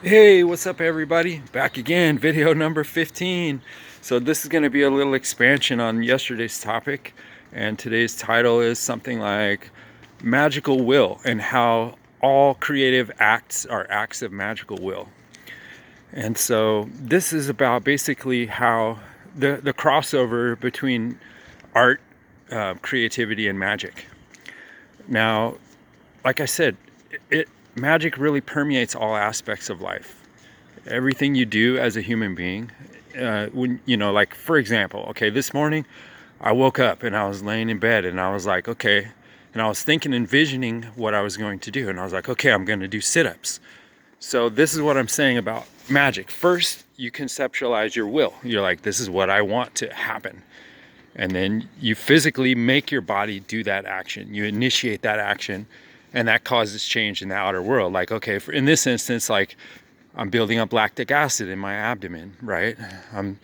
Hey, what's up everybody? Back again, video number 15. So this is going to be a little expansion on yesterday's topic, and today's title is something like magical will and how all creative acts are acts of magical will. And so this is about basically how the crossover between art, creativity, and magic. Now, like I said, magic really permeates all aspects of life. Everything you do as a human being, when like for example, okay, this morning I woke up and I was laying in bed and I was like, okay, and I was thinking, envisioning what I was going to do, and I was like, okay, I'm going to do sit-ups. So this is what I'm saying about magic. First, you conceptualize your will. You're like, this is what I want to happen. And then you physically make your body do that action. You initiate that action, and that causes change in the outer world. Like, okay, in this instance, like I'm building up lactic acid in my abdomen, right? I'm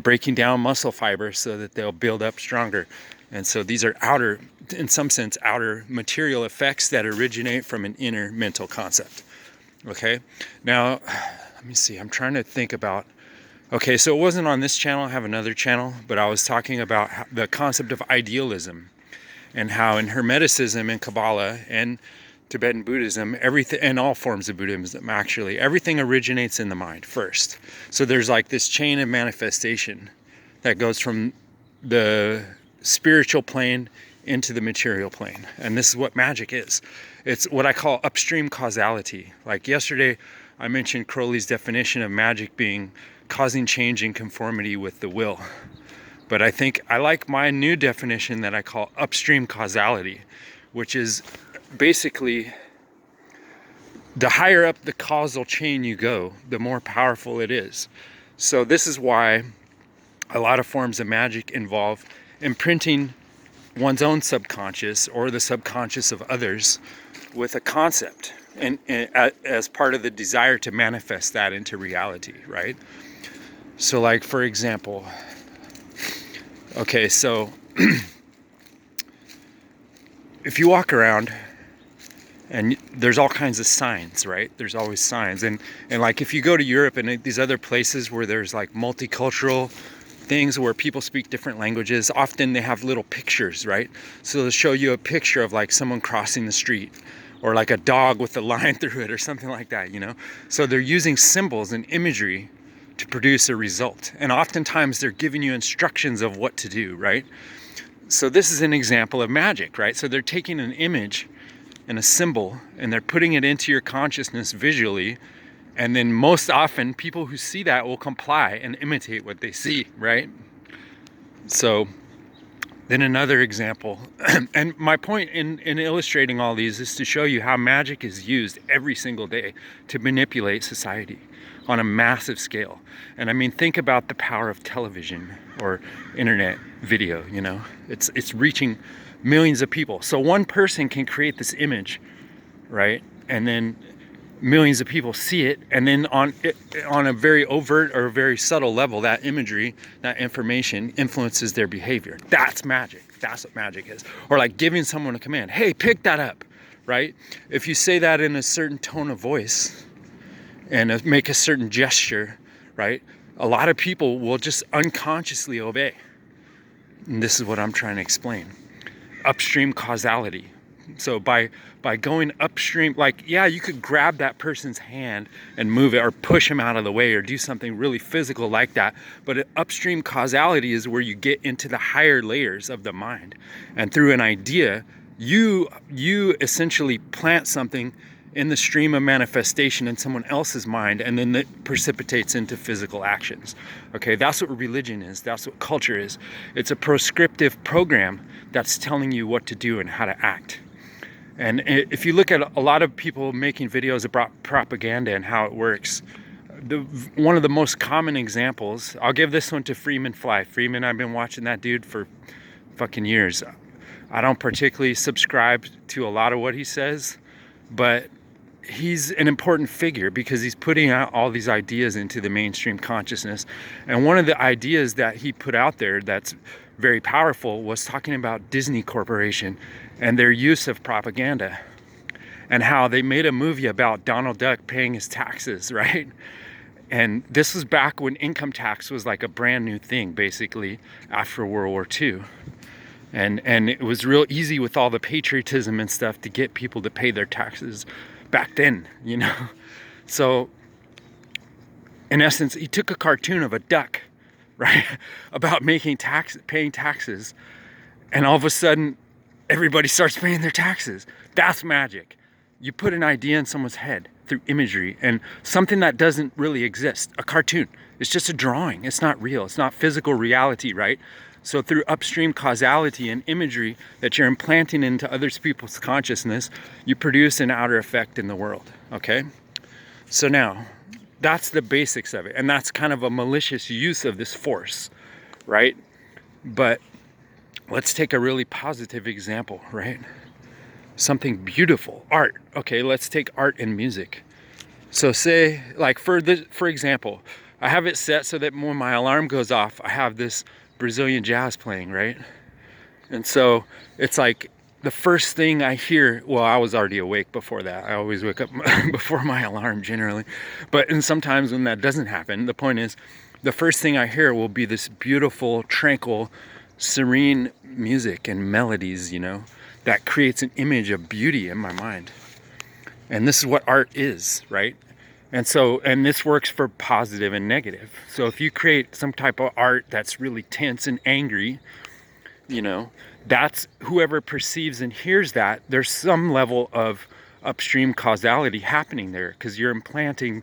breaking down muscle fibers so that they'll build up stronger. And so these are outer, in some sense, outer material effects that originate from an inner mental concept. Okay, now let me see. I'm trying to think about. Okay, so it wasn't on this channel. I have another channel, but I was talking about the concept of idealism and how in Hermeticism and Kabbalah and Tibetan Buddhism, everything, and all forms of Buddhism actually, everything originates in the mind first. So there's like this chain of manifestation that goes from the spiritual plane into the material plane. And this is what magic is. It's what I call upstream causality. Like yesterday, I mentioned Crowley's definition of magic being causing change in conformity with the will. But I think I like my new definition that I call upstream causality, which is basically the higher up the causal chain you go, the more powerful it is. So this is why a lot of forms of magic involve imprinting one's own subconscious or the subconscious of others with a concept, and as part of the desire to manifest that into reality, right? So like for example, okay, so if you walk around and there's all kinds of signs, right? There's always signs. And like if you go to Europe and these other places where there's like multicultural things where people speak different languages, often they have little pictures, right? So they'll show you a picture of like someone crossing the street or like a dog with a line through it or something like that, you know? So they're using symbols and imagery to produce a result. And oftentimes they're giving you instructions of what to do, right? So this is an example of magic, right? So they're taking an image and a symbol and they're putting it into your consciousness visually, and then most often people who see that will comply and imitate what they see, right? So then another example, and my point in illustrating all these is to show you how magic is used every single day to manipulate society on a massive scale. And I mean, think about the power of television or internet video, you know, it's reaching millions of people. So one person can create this image, right? And then millions of people see it, and then on a very overt or very subtle level, that imagery, that information influences their behavior. That's magic. That's what magic is. Or like giving someone a command, hey, pick that up, right? If you say that in a certain tone of voice and make a certain gesture, right, a lot of people will just unconsciously obey. And this is what I'm trying to explain. Upstream causality. So by going upstream, like, yeah, you could grab that person's hand and move it or push him out of the way or do something really physical like that. But upstream causality is where you get into the higher layers of the mind. And through an idea, you essentially plant something in the stream of manifestation in someone else's mind, and then that precipitates into physical actions. Okay, that's what religion is. That's what culture is. It's a prescriptive program that's telling you what to do and how to act. And if you look at a lot of people making videos about propaganda and how it works, one of the most common examples, I'll give this one to Freeman Fly. Freeman, I've been watching that dude for fucking years. I don't particularly subscribe to a lot of what he says, but he's an important figure because he's putting out all these ideas into the mainstream consciousness. And one of the ideas that he put out there that's very powerful was talking about Disney Corporation and their use of propaganda. and how they made a movie about Donald Duck paying his taxes, right? And this was back when income tax was like a brand new thing, basically, after World War II. And it was real easy with all the patriotism and stuff to get people to pay their taxes back then, you know? So, in essence, he took a cartoon of a duck, right? About paying taxes. And all of a sudden, everybody starts paying their taxes. That's magic. You put an idea in someone's head through imagery and something that doesn't really exist. A cartoon. It's just a drawing. It's not real. It's not physical reality, right? So through upstream causality and imagery that you're implanting into other people's consciousness, you produce an outer effect in the world, okay? So now, that's the basics of it. And that's kind of a malicious use of this force, right? But let's take a really positive example, right? Something beautiful, art. Okay, let's take art and music. So say, like for example, I have it set so that when my alarm goes off, I have this Brazilian jazz playing, right? And so it's like the first thing I hear, well, I was already awake before that. I always wake up before my alarm generally. And sometimes when that doesn't happen, the point is the first thing I hear will be this beautiful, tranquil, serene music and melodies, you know, that creates an image of beauty in my mind. And this is what art is, right? And this works for positive and negative. So if you create some type of art that's really tense and angry, you know, that's whoever perceives and hears that, there's some level of upstream causality happening there because you're implanting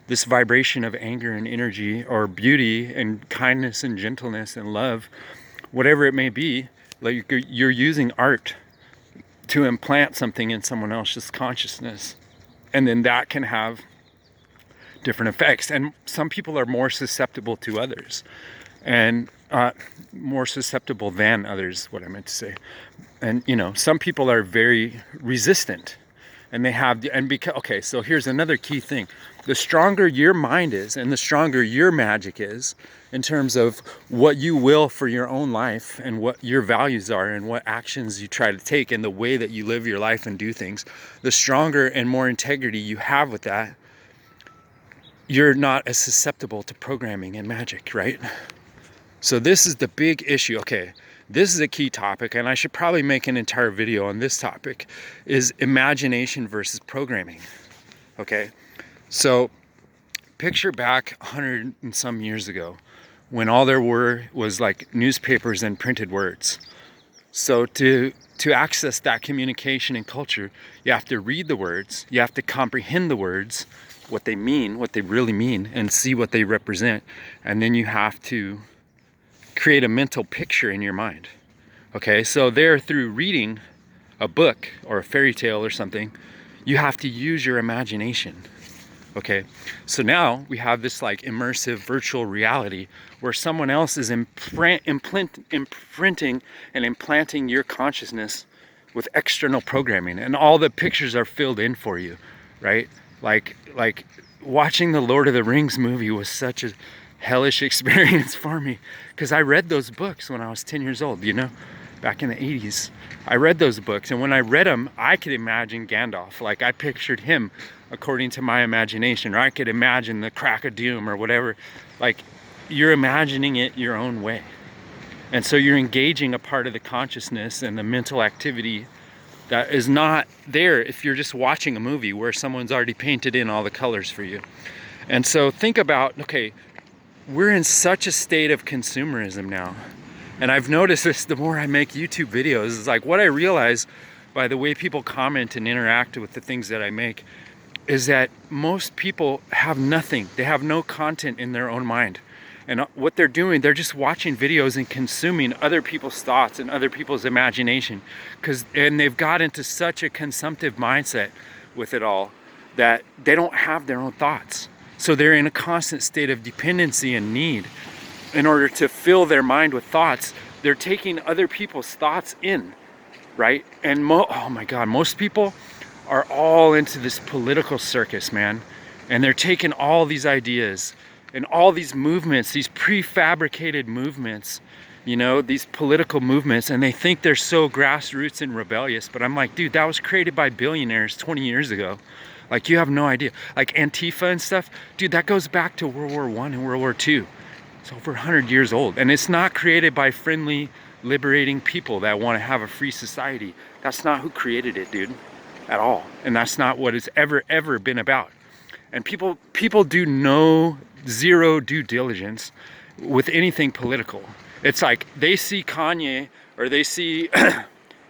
this vibration of anger and energy or beauty and kindness and gentleness and love, whatever it may be. Like you're using art to implant something in someone else's consciousness. And then that can have different effects. And some people are more susceptible to others. And more susceptible than others, what I meant to say. And, you know, some people are very resistant. And okay, so here's another key thing. The stronger your mind is and the stronger your magic is in terms of what you will for your own life and what your values are and what actions you try to take and the way that you live your life and do things, the stronger and more integrity you have with that, you're not as susceptible to programming and magic, right? So this is the big issue. Okay, this is a key topic, and I should probably make an entire video on this topic, is imagination versus programming. Okay, so picture back 100 and some years ago when all there was like newspapers and printed words. So to access that communication and culture, you have to read the words, you have to comprehend the words, what they mean, what they really mean, and see what they represent. And then you have to create a mental picture in your mind. Okay, so there, through reading a book or a fairy tale or something, you have to use your imagination. Okay, so now we have this like immersive virtual reality where someone else is imprinting and implanting your consciousness with external programming, and all the pictures are filled in for you, right? Like watching the Lord of the Rings movie was such a hellish experience for me because I read those books when I was 10 years old, you know, back in the 80s. I read those books, and when I read them, I could imagine Gandalf. Like I pictured him according to my imagination, or I could imagine the Crack of Doom or whatever. Like you're imagining it your own way. And so you're engaging a part of the consciousness and the mental activity that is not there if you're just watching a movie where someone's already painted in all the colors for you. And so think about, okay, we're in such a state of consumerism now. And I've noticed this the more I make YouTube videos. Is like what I realize by the way people comment and interact with the things that I make is that most people have nothing. They have no content in their own mind. And what they're doing, they're just watching videos and consuming other people's thoughts and other people's imagination. And they've got into such a consumptive mindset with it all that they don't have their own thoughts. So they're in a constant state of dependency and need. In order to fill their mind with thoughts, they're taking other people's thoughts in, right? And oh my God, most people are all into this political circus, man. And they're taking all these ideas and all these movements, these prefabricated movements, you know, these political movements, and they think they're so grassroots and rebellious. But I'm like, dude, that was created by billionaires 20 years ago. Like, you have no idea. Like Antifa and stuff, dude, that goes back to World War I and World War II. It's over 100 years old, and it's not created by friendly, liberating people that want to have a free society. That's not who created it, dude, at all. And that's not what it's ever been about. And people do zero due diligence with anything political. It's like they see Kanye or they see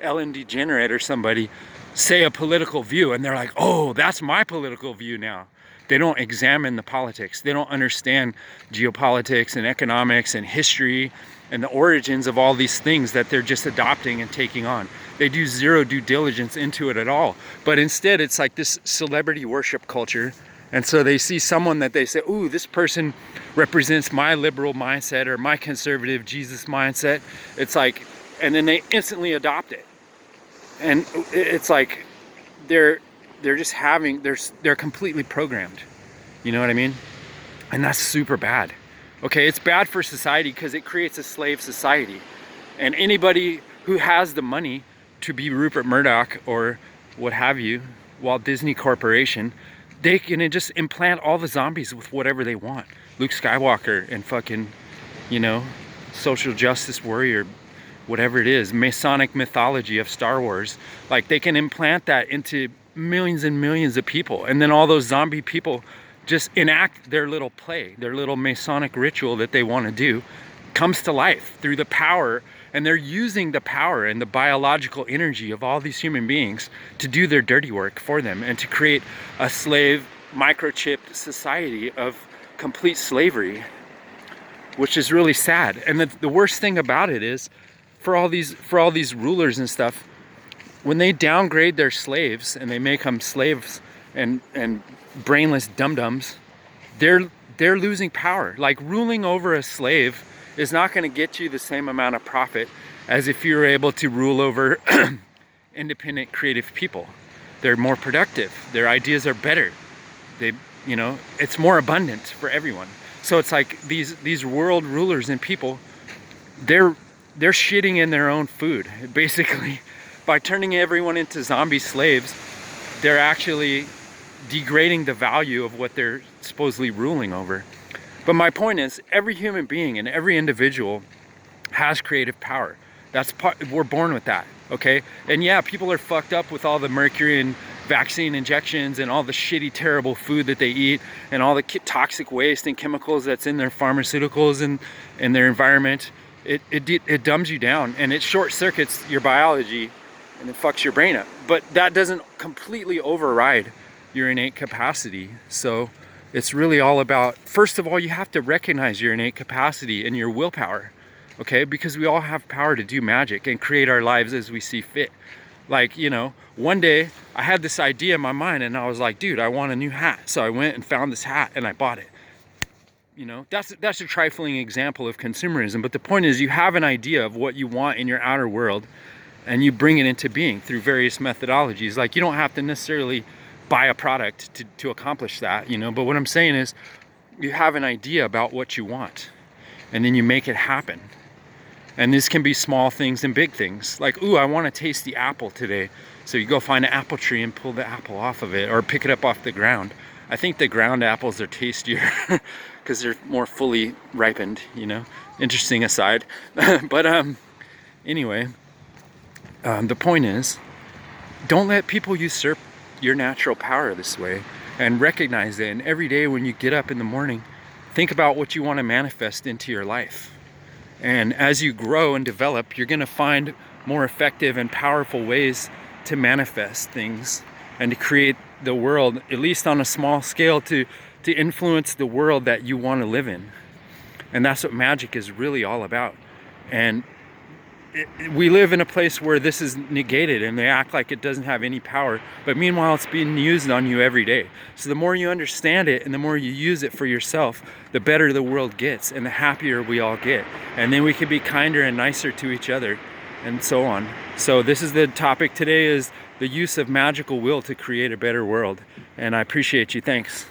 Ellen DeGeneres or somebody say a political view, and they're like, oh, that's my political view now. They don't examine the politics. They don't understand geopolitics and economics and history and the origins of all these things that they're just adopting and taking on. They do zero due diligence into it at all. But instead, it's like this celebrity worship culture. And so they see someone that they say, ooh, this person represents my liberal mindset or my conservative Jesus mindset. It's like, and then they instantly adopt it. And it's like they're just they're completely programmed. You know what I mean? And that's super bad. Okay, it's bad for society because it creates a slave society. And anybody who has the money to be Rupert Murdoch or what have you, Walt Disney Corporation, they can just implant all the zombies with whatever they want. Luke Skywalker and fucking, you know, social justice warrior, whatever it is, Masonic mythology of Star Wars. Like, they can implant that into millions and millions of people, and then all those zombie people just enact their little play, their little Masonic ritual that they want to do comes to life through the power, and they're using the power and the biological energy of all these human beings to do their dirty work for them and to create a slave microchipped society of complete slavery, which is really sad. And the worst thing about it is, for all these rulers and stuff, when they downgrade their slaves and they make them slaves and brainless dum-dums, they're losing power. Like, ruling over a slave is not going to get you the same amount of profit as if you were able to rule over independent, creative people. They're more productive. Their ideas are better. You know, it's more abundant for everyone. So it's like these world rulers and people, they're shitting in their own food, basically. By turning everyone into zombie slaves, they're actually degrading the value of what they're supposedly ruling over. But my point is, every human being and every individual has creative power. We're born with that, okay? And yeah, people are fucked up with all the mercury and vaccine injections and all the shitty, terrible food that they eat and all the toxic waste and chemicals that's in their pharmaceuticals and in their environment. It dumbs you down, and it short circuits your biology, and it fucks your brain up. But that doesn't completely override your innate capacity. So it's really all about, first of all, you have to recognize your innate capacity and your willpower, okay? Because we all have power to do magic and create our lives as we see fit. Like, you know, one day I had this idea in my mind, and I was like, dude, I want a new hat. So I went and found this hat and I bought it. You know, that's a trifling example of consumerism. But the point is, you have an idea of what you want in your outer world, and you bring it into being through various methodologies. Like, you don't have to necessarily buy a product to accomplish that, you know. But what I'm saying is, you have an idea about what you want, and then you make it happen. And this can be small things and big things. Like, ooh, I want a tasty apple today. So you go find an apple tree and pull the apple off of it, or pick it up off the ground. I think the ground apples are tastier because they're more fully ripened, you know. Interesting aside. But anyway, the point is, don't let people usurp your natural power this way, and recognize it. And every day when you get up in the morning, think about what you want to manifest into your life. And as you grow and develop, you're going to find more effective and powerful ways to manifest things and to create the world, at least on a small scale, to influence the world that you want to live in. And that's what magic is really all about. And we live in a place where this is negated, and they act like it doesn't have any power, but meanwhile it's being used on you every day. So the more you understand it and the more you use it for yourself, the better the world gets and the happier we all get. And then we can be kinder and nicer to each other, and so on. So this is the topic today, is the use of magical will to create a better world. And I appreciate you. Thanks.